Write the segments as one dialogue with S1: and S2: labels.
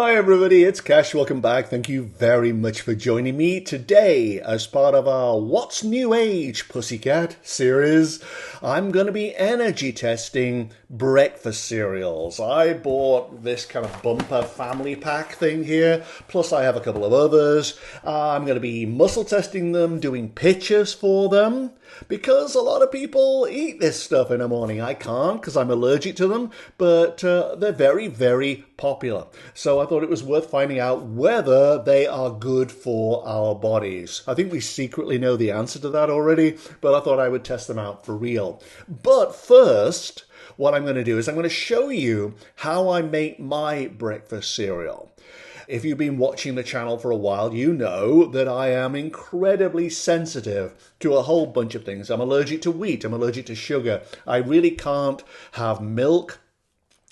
S1: Hi everybody, it's Cash. Welcome back. Thank you very much for joining me today as part of our What's New Age Pussycat series. I'm going to be energy testing breakfast cereals. I bought this kind of bumper family pack thing here, plus I have a couple of others. I'm going to be muscle testing them, doing pictures for them, because a lot of people eat this stuff in the morning. I can't because I'm allergic to them, but they're very, very popular. So I thought it was worth finding out whether they are good for our bodies. I think we secretly know the answer to that already, but I thought I would test them out for real. But first, what I'm going to do is I'm going to show you how I make my breakfast cereal. If you've been watching the channel for a while, you know that I am incredibly sensitive to a whole bunch of things. I'm allergic to wheat, I'm allergic to sugar. I really can't have milk.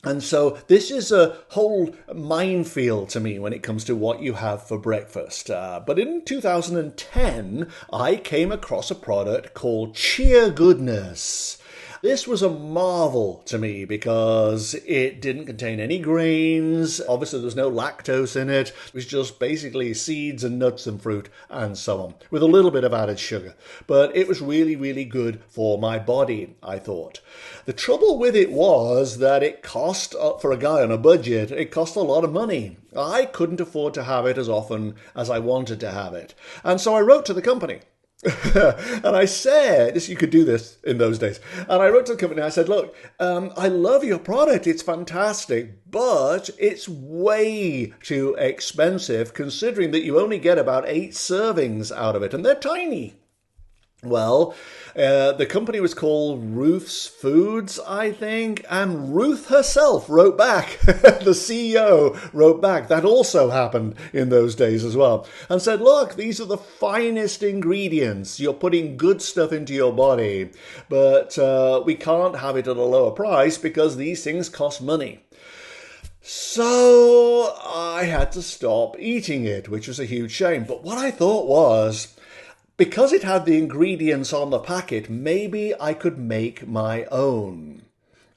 S1: And so this is a whole minefield to me when it comes to what you have for breakfast. But in 2010, I came across a product called Cheer Goodness. This was a marvel to me because it didn't contain any grains. Obviously, there was no lactose in it. It was just basically seeds and nuts and fruit and so on, with a little bit of added sugar. But it was really, really good for my body, I thought. The trouble with it was that it cost, for a guy on a budget, it cost a lot of money. I couldn't afford to have it as often as I wanted to have it. And so I wrote to the company. And I said, you could do this in those days, and I wrote to the company and I said, look, I love your product, it's fantastic, but it's way too expensive considering that you only get about 8 servings out of it, and they're tiny. Well, the company was called Ruth's Foods, I think, and Ruth herself wrote back. The CEO wrote back. That also happened in those days as well, and said, look, these are the finest ingredients. You're putting good stuff into your body, but we can't have it at a lower price because these things cost money. So I had to stop eating it, which was a huge shame. But what I thought was, because it had the ingredients on the packet, maybe I could make my own.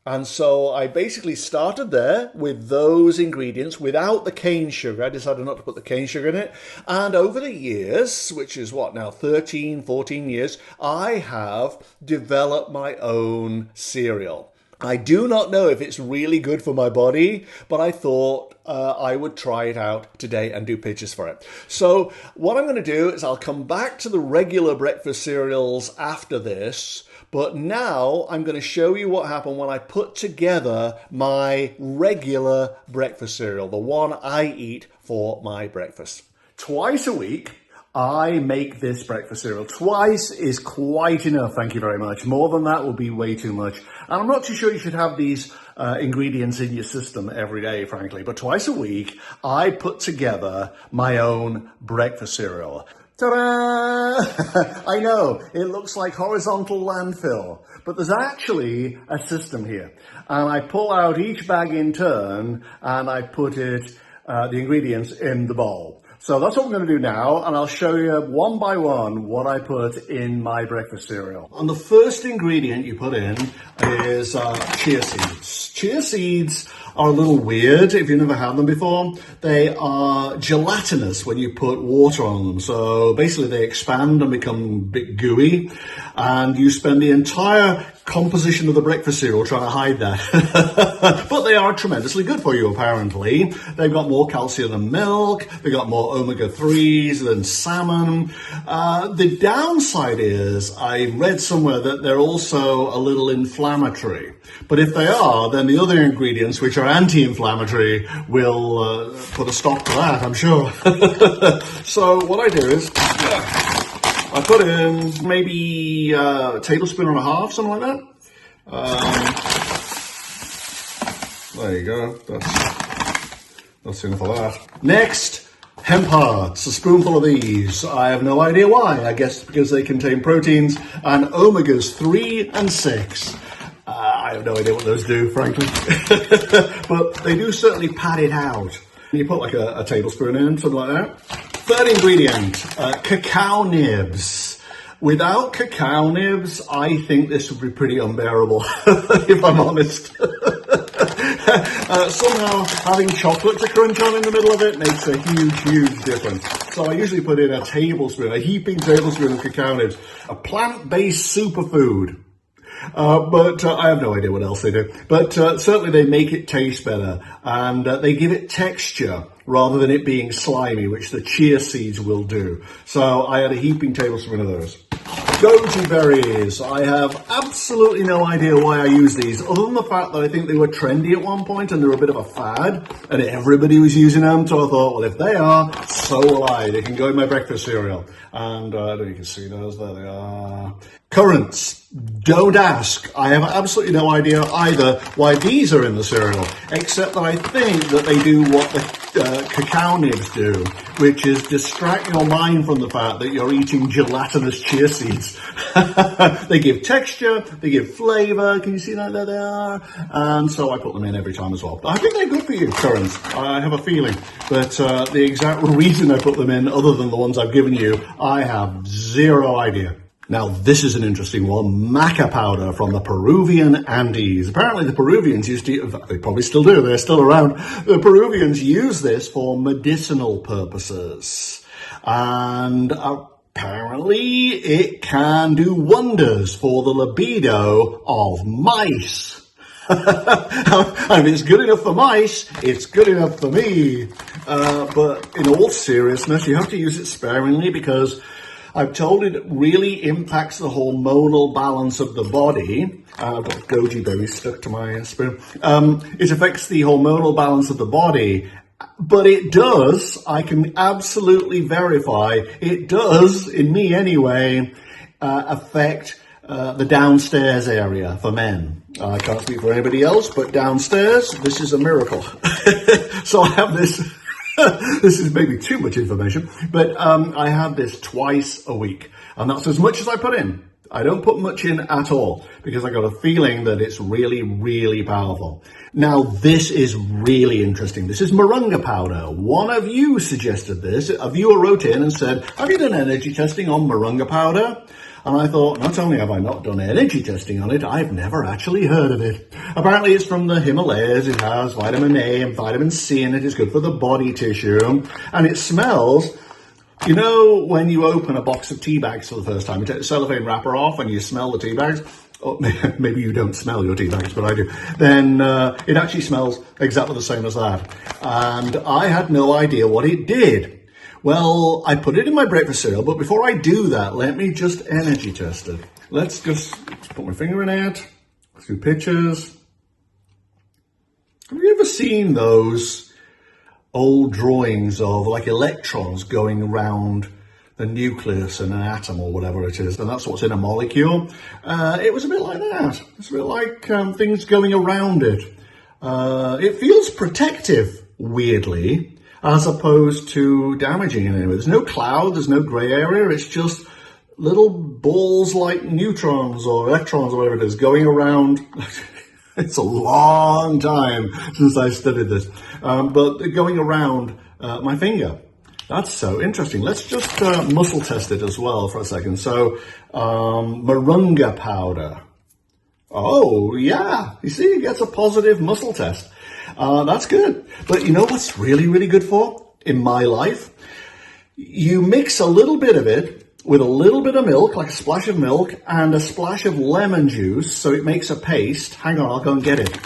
S1: And so I basically started there with those ingredients without the cane sugar. I decided not to put the cane sugar in it. And over the years, which is what now, 13, 14 years, I have developed my own cereal. I do not know if it's really good for my body, but I thought I would try it out today and do pictures for it. So what I'm going to do is I'll come back to the regular breakfast cereals after this, but now I'm going to show you what happened when I put together my regular breakfast cereal, the one I eat for my breakfast. Twice a week, I make this breakfast cereal. Twice is quite enough, thank you very much. More than that will be way too much. And I'm not too sure you should have these ingredients in your system every day, frankly. But twice a week, I put together my own breakfast cereal. Ta-da! I know, it looks like horizontal landfill, but there's actually a system here. And I pull out each bag in turn, and I put the ingredients in the bowl. So that's what we're going to do now, and I'll show you one by one what I put in my breakfast cereal. And the first ingredient you put in is chia seeds. Chia seeds are a little weird if you've never had them before. They are gelatinous when you put water on them. So basically they expand and become a bit gooey, and you spend the entire composition of the breakfast cereal trying to hide that. But they are tremendously good for you, apparently. They've got more calcium than milk. They've got more omega-3s than salmon. The downside is, I read somewhere that they're also a little inflammatory. But if they are, then the other ingredients, which are anti-inflammatory, will put a stop to that, I'm sure. So what I do is, I put in maybe a tablespoon and a half, something like that. There you go. That's enough of that. Next, hemp hearts. A spoonful of these. I have no idea why. I guess because they contain proteins and omegas 3 and 6. I have no idea what those do, frankly. But they do certainly pad it out. You put like a tablespoon in, something like that. Third ingredient, cacao nibs. Without cacao nibs, I think this would be pretty unbearable, if I'm honest. Somehow having chocolate to crunch on in the middle of it makes a huge, huge difference. So I usually put in a tablespoon, a heaping tablespoon of cacao nibs, a plant-based superfood. But I have no idea what else they do. But certainly they make it taste better, and they give it texture rather than it being slimy, which the chia seeds will do. So I had a heaping tablespoon of those. Goji berries. I have absolutely no idea why I use these, other than the fact that I think they were trendy at one point and they're a bit of a fad, and everybody was using them. So I thought, well, if they are, so will I. They can go in my breakfast cereal. And I don't know if you can see those. There they are. Currants. Don't ask. I have absolutely no idea either why these are in the cereal, except that I think that they do what the cacao nibs do, which is distract your mind from the fact that you're eating gelatinous chia seeds. They give texture, they give flavor. Can you see that? There they are. And so I put them in every time as well. I think they're good for you, currants. I have a feeling. But the exact reason I put them in, other than the ones I've given you, I have zero idea. Now, this is an interesting one. Maca powder from the Peruvian Andes. Apparently, the Peruvians used to, in fact, they probably still do, they're still around. The Peruvians use this for medicinal purposes. And apparently, it can do wonders for the libido of mice. If it's good enough for mice, it's good enough for me. But in all seriousness, you have to use it sparingly because I've told it really impacts the hormonal balance of the body. I've got goji berries stuck to my spoon. It affects the hormonal balance of the body. But it does, I can absolutely verify, it does, in me anyway, affect the downstairs area for men. I can't speak for anybody else, but downstairs, this is a miracle. So I have this. This is maybe too much information, but I have this twice a week, and that's as much as I put in. I don't put much in at all because I got a feeling that it's really, really powerful. Now, this is really interesting. This is moringa powder. One of you suggested this. A viewer wrote in and said, have you done energy testing on moringa powder? And I thought, not only have I not done energy testing on it, I've never actually heard of it. Apparently it's from the Himalayas. It has vitamin A and vitamin C in it. It's good for the body tissue. And it smells, you know, when you open a box of tea bags for the first time, you take the cellophane wrapper off and you smell the tea bags. Oh, maybe you don't smell your tea bags, but I do. Then it actually smells exactly the same as that. And I had no idea what it did. Well, I put it in my breakfast cereal, but before I do that, let me just energy test it. Let's just put my finger in it, through pictures. Have you ever seen those old drawings of like electrons going around the nucleus in an atom or whatever it is, and that's what's in a molecule? It was a bit like that. It's a bit like things going around it. It feels protective, weirdly, as opposed to damaging in any way. There's no cloud, there's no grey area, it's just little balls like neutrons or electrons or whatever it is going around. It's a long time since I studied this, but going around my finger. That's so interesting. Let's just muscle test it as well for a second. So, moringa powder. Oh, yeah. You see, it gets a positive muscle test. That's good. But you know what's really, really good for in my life? You mix a little bit of it with a little bit of milk, like a splash of milk, and a splash of lemon juice, so it makes a paste. Hang on, I'll go and get it.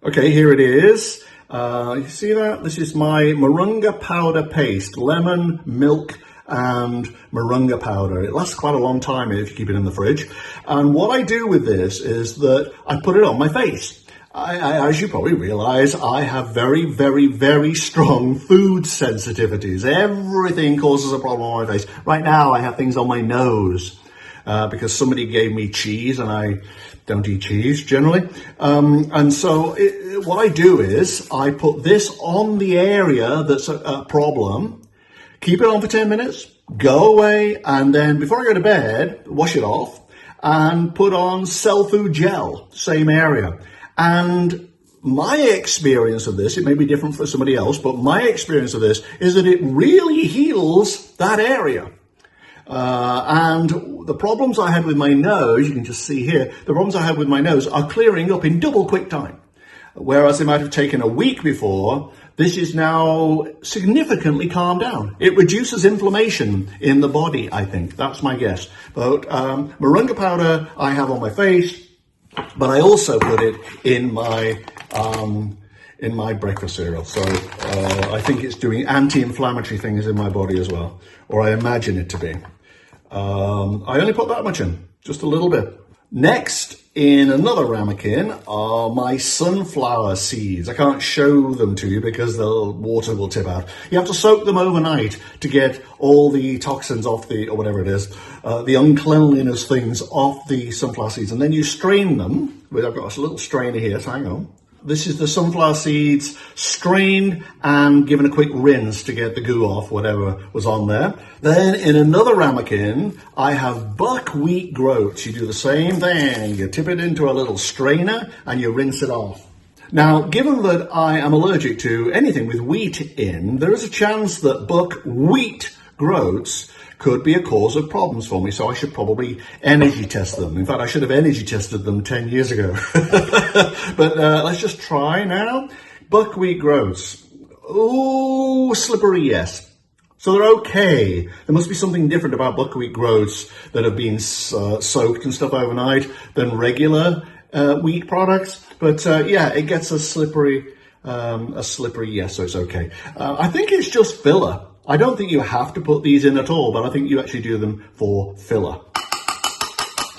S1: Okay, here it is. You see that? This is my moringa powder paste. Lemon, milk, and moringa powder. It lasts quite a long time if you keep it in the fridge. And what I do with this is that I put it on my face. As you probably realize, I have very, very, very strong food sensitivities. Everything causes a problem on my face. Right now, I have things on my nose because somebody gave me cheese, and I don't eat cheese generally. And so what I do is I put this on the area that's a problem, keep it on for 10 minutes, go away, and then before I go to bed, wash it off and put on cell food gel, same area. And my experience of this, it may be different for somebody else, but my experience of this is that it really heals that area. And the problems I had with my nose, you can just see here, the problems I had with my nose are clearing up in double quick time. Whereas they might have taken a week before, this is now significantly calmed down. It reduces inflammation in the body, I think. That's my guess. But moringa powder I have on my face, but I also put it in my breakfast cereal. So I think it's doing anti-inflammatory things in my body as well, or I imagine it to be. I only put that much in, just a little bit. Next, in another ramekin are my sunflower seeds. I can't show them to you because the water will tip out. You have to soak them overnight to get all the toxins off or whatever it is, the uncleanliness things off the sunflower seeds. And then you strain them. I've got a little strainer here, so hang on. This is the sunflower seeds strained and given a quick rinse to get the goo off, whatever was on there. Then in another ramekin, I have buckwheat groats. You do the same thing. You tip it into a little strainer and you rinse it off. Now, given that I am allergic to anything with wheat in, there is a chance that buckwheat groats could be a cause of problems for me, so I should probably energy test them. In fact, I should have energy tested them 10 years ago. But let's just try now. Buckwheat groats. Ooh, slippery, yes. So they're okay. There must be something different about buckwheat groats that have been soaked and stuff overnight than regular wheat products. But yeah, it gets a slippery yes, so it's okay. I think it's just filler. I don't think you have to put these in at all, but I think you actually do them for filler.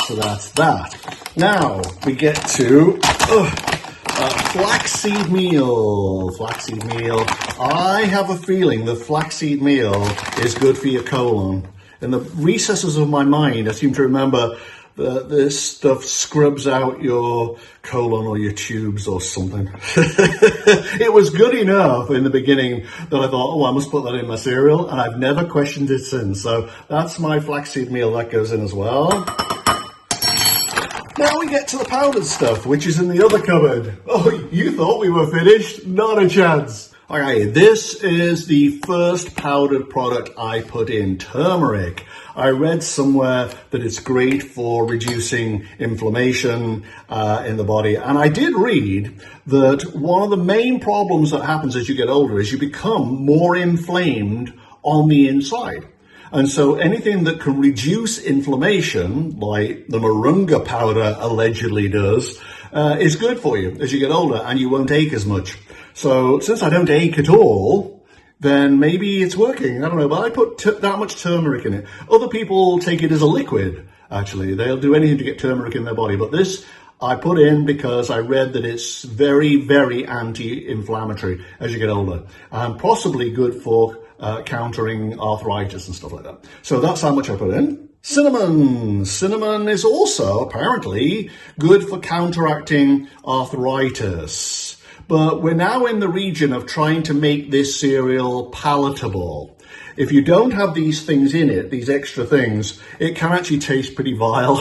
S1: So that's that. Now we get to flaxseed meal. Flaxseed meal. I have a feeling that flaxseed meal is good for your colon. In the recesses of my mind, I seem to remember that this stuff scrubs out your colon or your tubes or something. It was good enough in the beginning that I thought, oh, I must put that in my cereal, and I've never questioned it since. So that's my flaxseed meal, that goes in as well. Now we get to the powdered stuff, which is in the other cupboard. Oh, you thought we were finished? Not a chance. Okay, this is the first powdered product I put in, turmeric. I read somewhere that it's great for reducing inflammation in the body. And I did read that one of the main problems that happens as you get older is you become more inflamed on the inside. And so anything that can reduce inflammation, like the moringa powder allegedly does, is good for you as you get older, and you won't ache as much. So since I don't ache at all, then maybe it's working. I don't know, but I put that much turmeric in it. Other people take it as a liquid, actually. They'll do anything to get turmeric in their body. But this I put in because I read that it's very, very anti-inflammatory as you get older, and possibly good for countering arthritis and stuff like that. So that's how much I put in. Cinnamon. Cinnamon is also apparently good for counteracting arthritis. But we're now in the region of trying to make this cereal palatable. If you don't have these things in it, these extra things, it can actually taste pretty vile.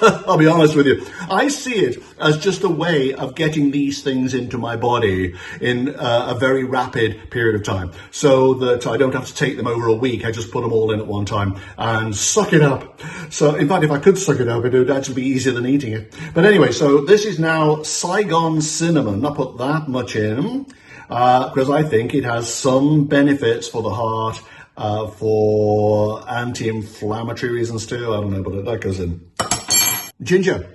S1: I'll be honest with you. I see it as just a way of getting these things into my body in a very rapid period of time, so that I don't have to take them over a week. I just put them all in at one time and suck it up. So in fact, if I could suck it up, it would actually be easier than eating it. But anyway, so this is now Saigon cinnamon. I put that much in, because I think it has some benefits for the heart, for anti-inflammatory reasons too. I don't know, but that goes in. Ginger.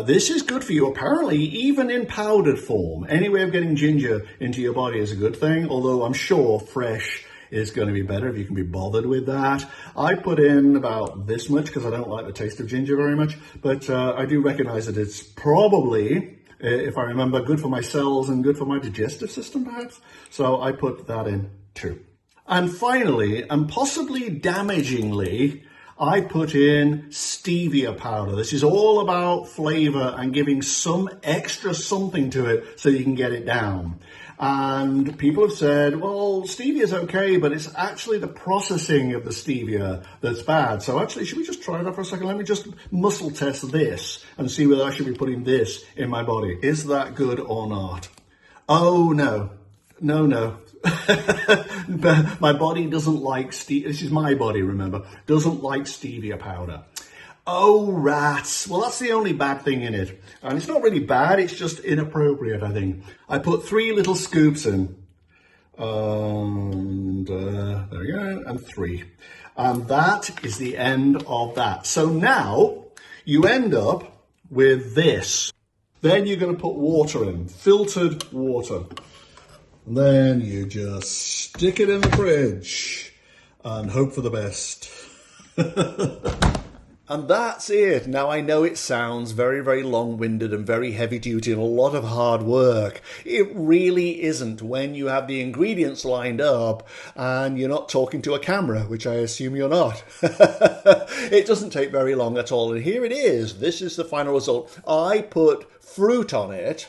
S1: This is good for you, apparently, even in powdered form. Any way of getting ginger into your body is a good thing, although I'm sure fresh is going to be better if you can be bothered with that. I put in about this much because I don't like the taste of ginger very much, but I do recognize that it's probably, if I remember, good for my cells and good for my digestive system, perhaps. So I put that in too. And finally, and possibly damagingly, I put in stevia powder. This is all about flavor and giving some extra something to it so you can get it down. And people have said, well, stevia is okay, but it's actually the processing of the stevia that's bad. So actually, should we just try that for a second? Let me just muscle test this and see whether I should be putting this in my body. Is that good or not? Oh, no. No. My body doesn't like stevia. This is my body, remember, doesn't like stevia powder. Oh, rats. Well, that's the only bad thing in it. And it's not really bad, it's just inappropriate, I think. I put 3 little scoops in. And there we go, and 3. And that is the end of that. So now you end up with this. Then you're going to put water in, filtered water. And then you just stick it in the fridge and hope for the best. And that's it. Now, I know it sounds very, very long-winded and very heavy-duty and a lot of hard work. It really isn't when you have the ingredients lined up and you're not talking to a camera, which I assume you're not. It doesn't take very long at all. And here it is. This is the final result. I put fruit on it.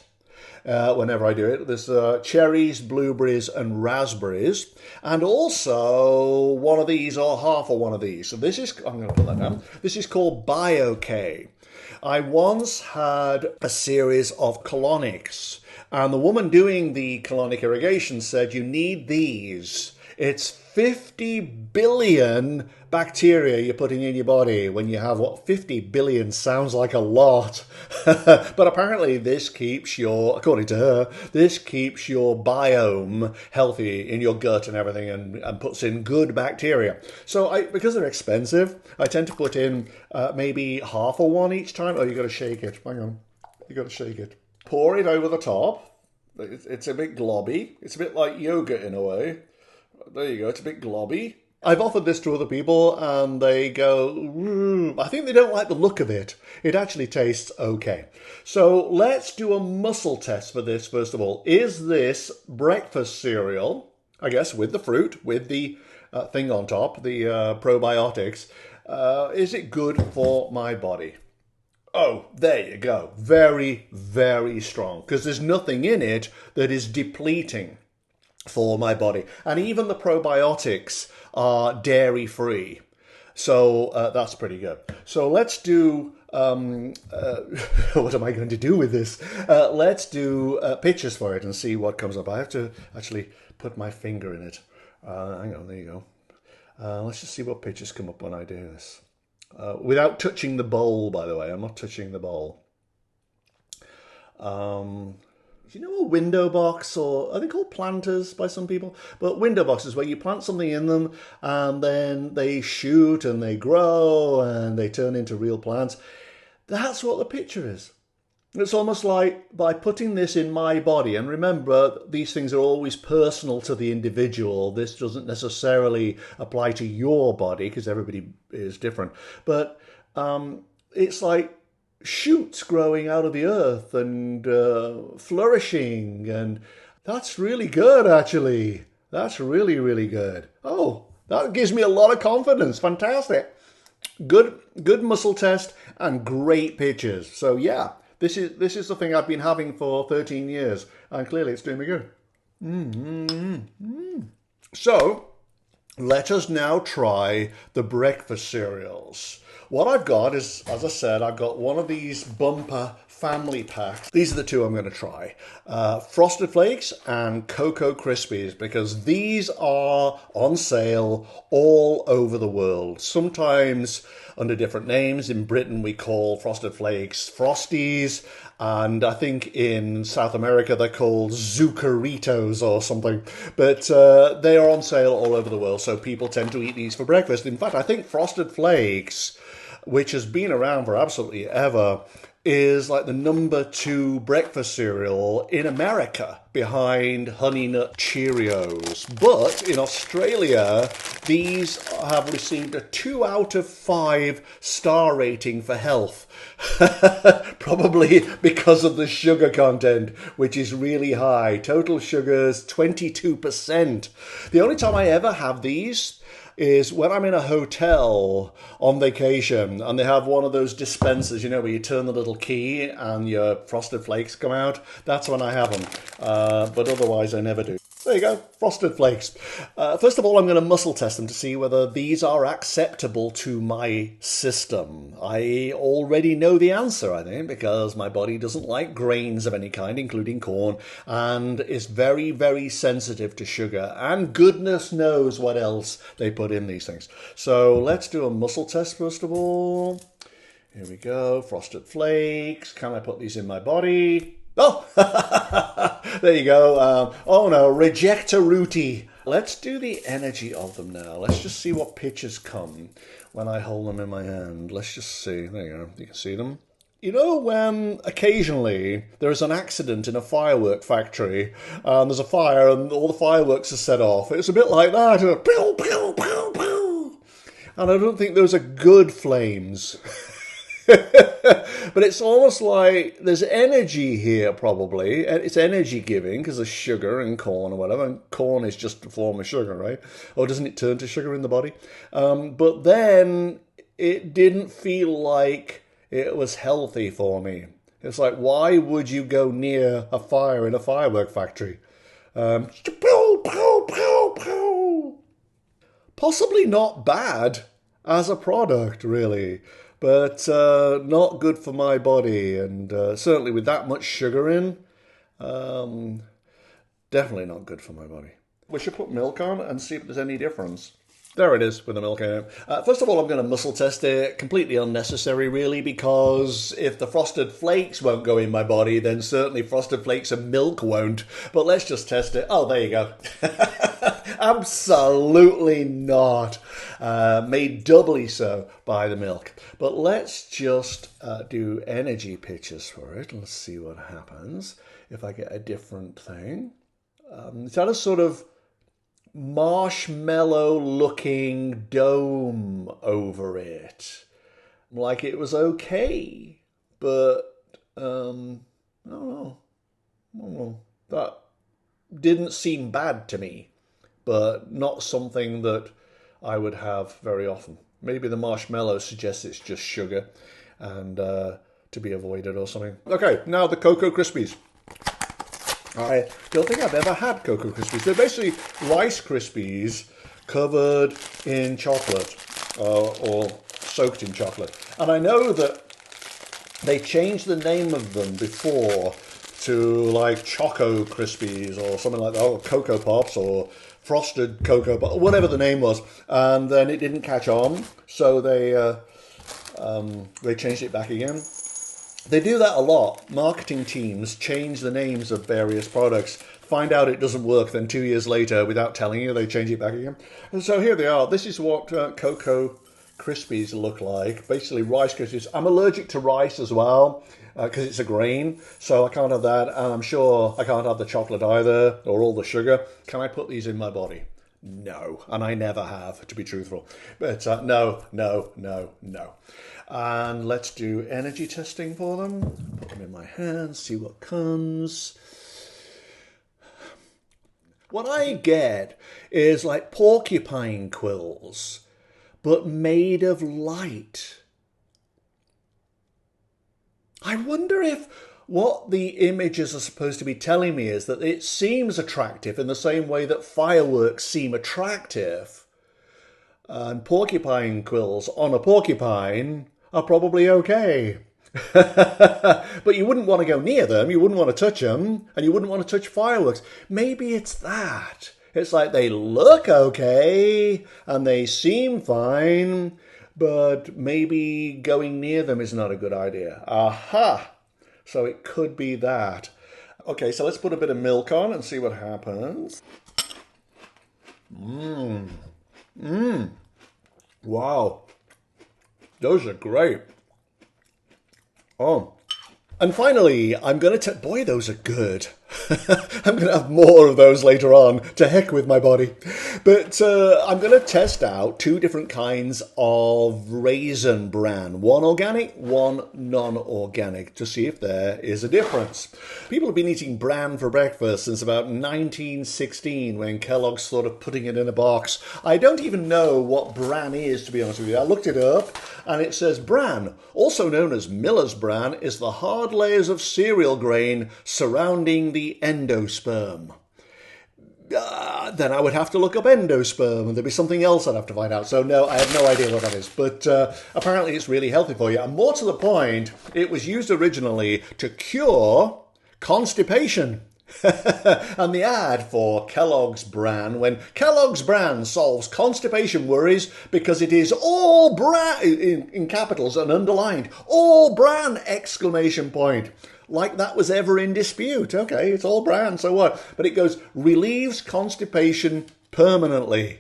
S1: Whenever I do it. There's cherries, blueberries and raspberries, and also one of these or half of one of these. So this is, I'm going to put that down, this is called BioK. I once had a series of colonics, and the woman doing the colonic irrigation said you need these. It's 50 billion bacteria you're putting in your body when you have, what, 50 billion sounds like a lot. But apparently this keeps your, according to her, this keeps your biome healthy in your gut and everything and puts in good bacteria. So because they're expensive, I tend to put in maybe half of one each time. Oh, you got to shake it. Hang on. You got to shake it. Pour it over the top. It's a bit globby. It's a bit like yogurt in a way. There you go, it's a bit globby. I've offered this to other people and they go, I think they don't like the look of it. It actually tastes okay. So let's do a muscle test for this first of all. Is this breakfast cereal, I guess with the fruit, with the thing on top, the probiotics, is it good for my body? Oh, there you go. Very, very strong because there's nothing in it that is depleting for my body. And even the probiotics are dairy-free. So that's pretty good. So let's do, what am I going to do with this? Let's do pictures for it and see what comes up. I have to actually put my finger in it. Hang on, there you go. Let's just see what pictures come up when I do this. Without touching the bowl, by the way. I'm not touching the bowl. Do you know a window box, or are they called planters by some people? But window boxes where you plant something in them and then they shoot and they grow and they turn into real plants. That's what the picture is. It's almost like by putting this in my body, and remember, these things are always personal to the individual. This doesn't necessarily apply to your body because everybody is different. But it's like shoots growing out of the earth and flourishing, and that's really good, actually. That's really, really good. Oh, that gives me a lot of confidence. Fantastic. Good muscle test and great pictures. So yeah, this is the thing I've been having for 13 years, and clearly it's doing me good. So let us now try the breakfast cereals. What I've got is, as I said, I've got one of these bumper family packs. These are the two I'm going to try. Frosted Flakes and Cocoa Krispies, because these are on sale all over the world. Sometimes under different names. In Britain, we call Frosted Flakes Frosties. And I think in South America, they're called Zucaritos or something. But they are on sale all over the world, so people tend to eat these for breakfast. In fact, I think Frosted Flakes, which has been around for absolutely ever, is like the #2 breakfast cereal in America behind Honey Nut Cheerios. But in Australia, these have received a 2 out of 5 star rating for health. Probably because of the sugar content, which is really high. Total sugars, 22%. The only time I ever have these is when I'm in a hotel on vacation and they have one of those dispensers, you know, where you turn the little key and your Frosted Flakes come out. That's when I have them. But otherwise, I never do. There you go, Frosted Flakes. First of all, I'm going to muscle test them to see whether these are acceptable to my system. I already know the answer, I think, because my body doesn't like grains of any kind, including corn, and is very, very sensitive to sugar. And goodness knows what else they put in these things. So let's do a muscle test first of all. Here we go, frosted flakes. Can I put these in my body? Oh, there you go. Oh no, rejectaruti. Let's do the energy of them now. Let's just see what pictures come when I hold them in my hand. Let's just see. There you go. You can see them. You know when occasionally there is an accident in a firework factory, there's a fire and all the fireworks are set off. It's a bit like that. Pew, pew, pew, pew. And I don't think those are good flames. But it's almost like there's energy here, probably. It's energy giving because of sugar and corn or whatever. And corn is just a form of sugar, right? Or doesn't it turn to sugar in the body? But then it didn't feel like it was healthy for me. It's like, why would you go near a fire in a firework factory? Pow, pow, pow, pow. Possibly not bad as a product, really. But not good for my body, and certainly with that much sugar in, definitely not good for my body. We should put milk on and see if there's any difference. There it is with the milk in it. First of all, I'm going to muscle test it. Completely unnecessary, really, because if the frosted flakes won't go in my body, then certainly frosted flakes and milk won't. But let's just test it. Oh, there you go. Absolutely not. Made doubly so by the milk. But let's just do energy pictures for it. Let's see what happens if I get a different thing. It's had a sort of marshmallow looking dome over it. Like it was okay. But I don't know. That didn't seem bad to me. But not something that I would have very often. Maybe the marshmallow suggests it's just sugar and to be avoided or something. Okay, now the Cocoa Krispies. I don't think I've ever had Cocoa Krispies. They're basically Rice Krispies covered in chocolate or soaked in chocolate. And I know that they changed the name of them before to like Choco Krispies or something like that, or Cocoa Pops or Frosted Cocoa Pops, whatever the name was. And then it didn't catch on, so they changed it back again. They do that a lot. Marketing teams change the names of various products, find out it doesn't work, then 2 years later, without telling you, they change it back again. And so here they are. This is what Cocoa Krispies look like. Basically, Rice Krispies. I'm allergic to rice as well, because it's a grain, so I can't have that. And I'm sure I can't have the chocolate either, or all the sugar. Can I put these in my body? No, and I never have, to be truthful. But no. And let's do energy testing for them. Put them in my hands, see what comes. What I get is like porcupine quills, but made of light. I wonder if what the images are supposed to be telling me is that it seems attractive in the same way that fireworks seem attractive. And porcupine quills on a porcupine are probably okay. But you wouldn't want to go near them, you wouldn't want to touch them, and you wouldn't want to touch fireworks. Maybe it's that. It's like they look okay, and they seem fine, but maybe going near them is not a good idea. Aha! So it could be that. Okay, so let's put a bit of milk on and see what happens. Wow. Those are great. Oh. And finally, I'm going to... Boy, those are good. I'm going to have more of those later on. To heck with my body. But I'm going to test out 2 different kinds of raisin bran. One organic, one non-organic, to see if there is a difference. People have been eating bran for breakfast since about 1916, when Kellogg's thought of putting it in a box. I don't even know what bran is, to be honest with you. I looked it up, and it says bran, also known as Miller's bran, is the hard layers of cereal grain surrounding the endosperm. Then I would have to look up endosperm, and there'd be something else I'd have to find out. So no, I have no idea what that is. But apparently it's really healthy for you. And more to the point, it was used originally to cure constipation. And the ad for Kellogg's bran, when Kellogg's bran solves constipation worries because it is all bran, in capitals and underlined, all bran, exclamation point. Like that was ever in dispute. Okay, it's all bran, so what? But it goes, relieves constipation permanently.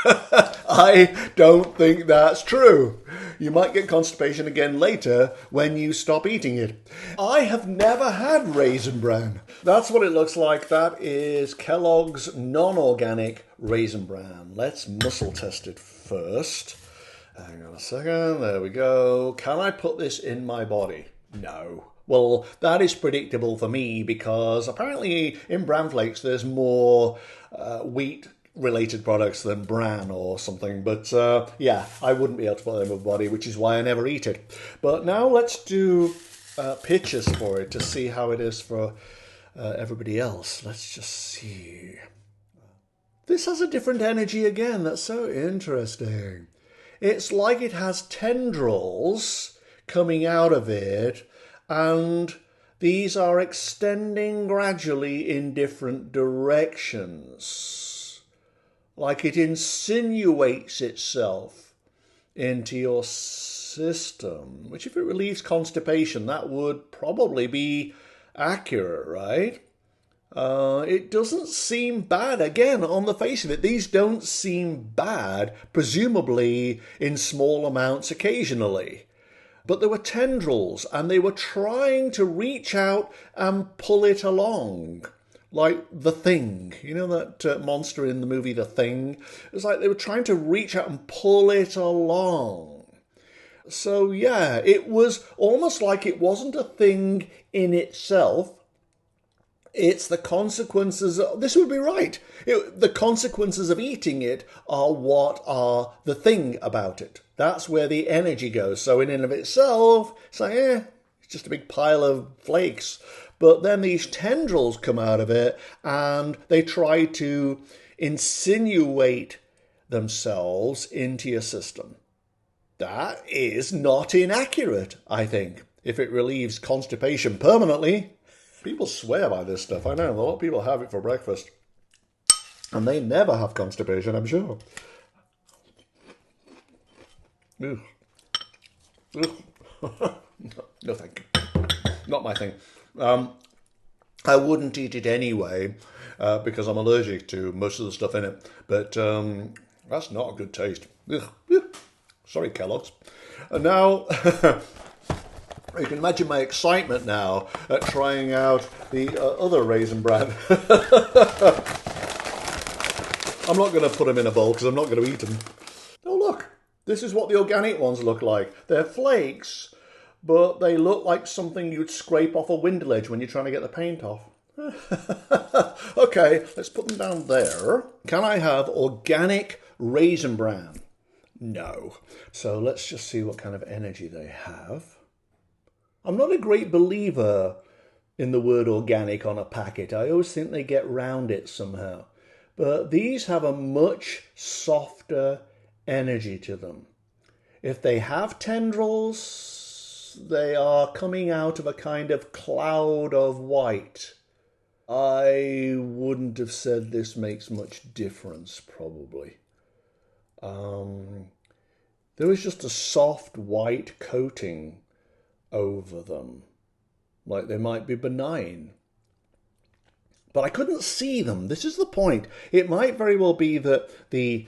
S1: I don't think that's true. You might get constipation again later when you stop eating it. I have never had raisin bran. That's what it looks like. That is Kellogg's non-organic raisin bran. Let's muscle test it first. Hang on a second. There we go. Can I put this in my body? No. Well, that is predictable for me because apparently in bran flakes there's more wheat related products than bran or something, but yeah, I wouldn't be able to put it in my body, which is why I never eat it. But now let's do pictures for it to see how it is for everybody else. Let's just see. This has a different energy again. That's so interesting. It's like it has tendrils coming out of it, and these are extending gradually in different directions. Like it insinuates itself into your system, which if it relieves constipation, that would probably be accurate, right? It doesn't seem bad. Again, on the face of it, these don't seem bad, presumably in small amounts occasionally. But there were tendrils, and they were trying to reach out and pull it along. Like The Thing, you know that monster in the movie The Thing? It was like they were trying to reach out and pull it along. So yeah, it was almost like it wasn't a thing in itself. It's the consequences, this would be right. The consequences of eating it are what are the thing about it. That's where the energy goes. So in and of itself, it's like, it's just a big pile of flakes. But then these tendrils come out of it and they try to insinuate themselves into your system. That is not inaccurate, I think, if it relieves constipation permanently. People swear by this stuff. I know, a lot of people have it for breakfast. And they never have constipation, I'm sure. Ugh. Ugh. No, thank you. Not my thing. I wouldn't eat it anyway because I'm allergic to most of the stuff in it. But that's not a good taste. Ugh. Ugh. Sorry, Kellogg's. And now, you can imagine my excitement now at trying out the other raisin bran. I'm not going to put them in a bowl because I'm not going to eat them. Oh, look. This is what the organic ones look like. They're flakes, but they look like something you'd scrape off a window ledge when you're trying to get the paint off. Okay, let's put them down there. Can I have organic raisin bran? No. So let's just see what kind of energy they have. I'm not a great believer in the word organic on a packet. I always think they get round it somehow. But these have a much softer energy to them. If they have tendrils, they are coming out of a kind of cloud of white. I wouldn't have said this makes much difference, probably. There was just a soft white coating over them, like they might be benign. But I couldn't see them. This is the point. It might very well be that the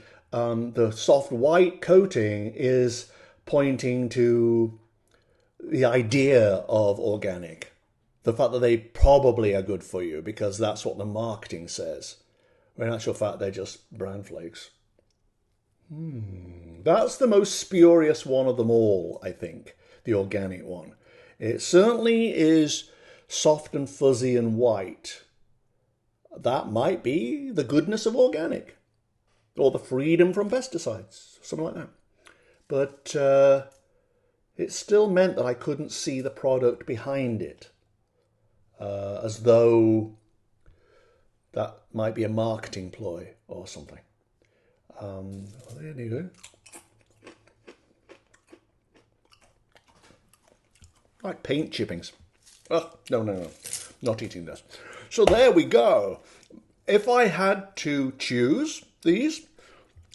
S1: soft white coating is pointing to the idea of organic. The fact that they probably are good for you because that's what the marketing says. When in actual fact, they're just bran flakes. That's the most spurious one of them all, I think. The organic one. It certainly is soft and fuzzy and white. That might be the goodness of organic. Or the freedom from pesticides. Something like that. But it still meant that I couldn't see the product behind it. As though that might be a marketing ploy or something. There you go. Like paint chippings. Oh, no. Not eating this. So there we go. If I had to choose these,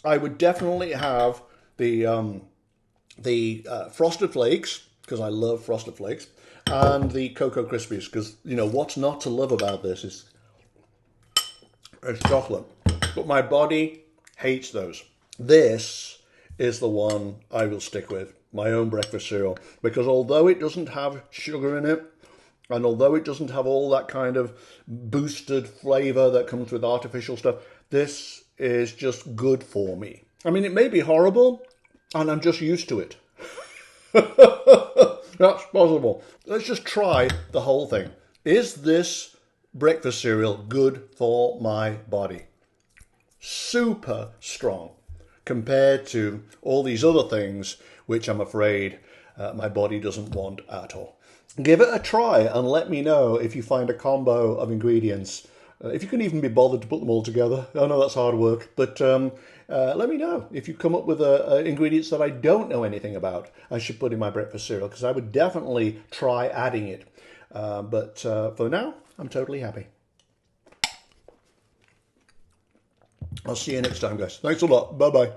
S1: I would definitely have the Frosted Flakes, because I love Frosted Flakes, and the Cocoa Krispies, because, you know, what's not to love about this is it's chocolate. But my body hates those. This is the one I will stick with, my own breakfast cereal, because although it doesn't have sugar in it, and although it doesn't have all that kind of boosted flavour that comes with artificial stuff, this is just good for me. I mean, it may be horrible, and I'm just used to it. That's possible. Let's just try the whole thing. Is this breakfast cereal good for my body? Super strong compared to all these other things, which I'm afraid my body doesn't want at all. Give it a try and let me know if you find a combo of ingredients. If you can even be bothered to put them all together. I know that's hard work, but let me know if you come up with ingredients that I don't know anything about I should put in my breakfast cereal, because I would definitely try adding it. But for now, I'm totally happy. I'll see you next time, guys. Thanks a lot. Bye-bye.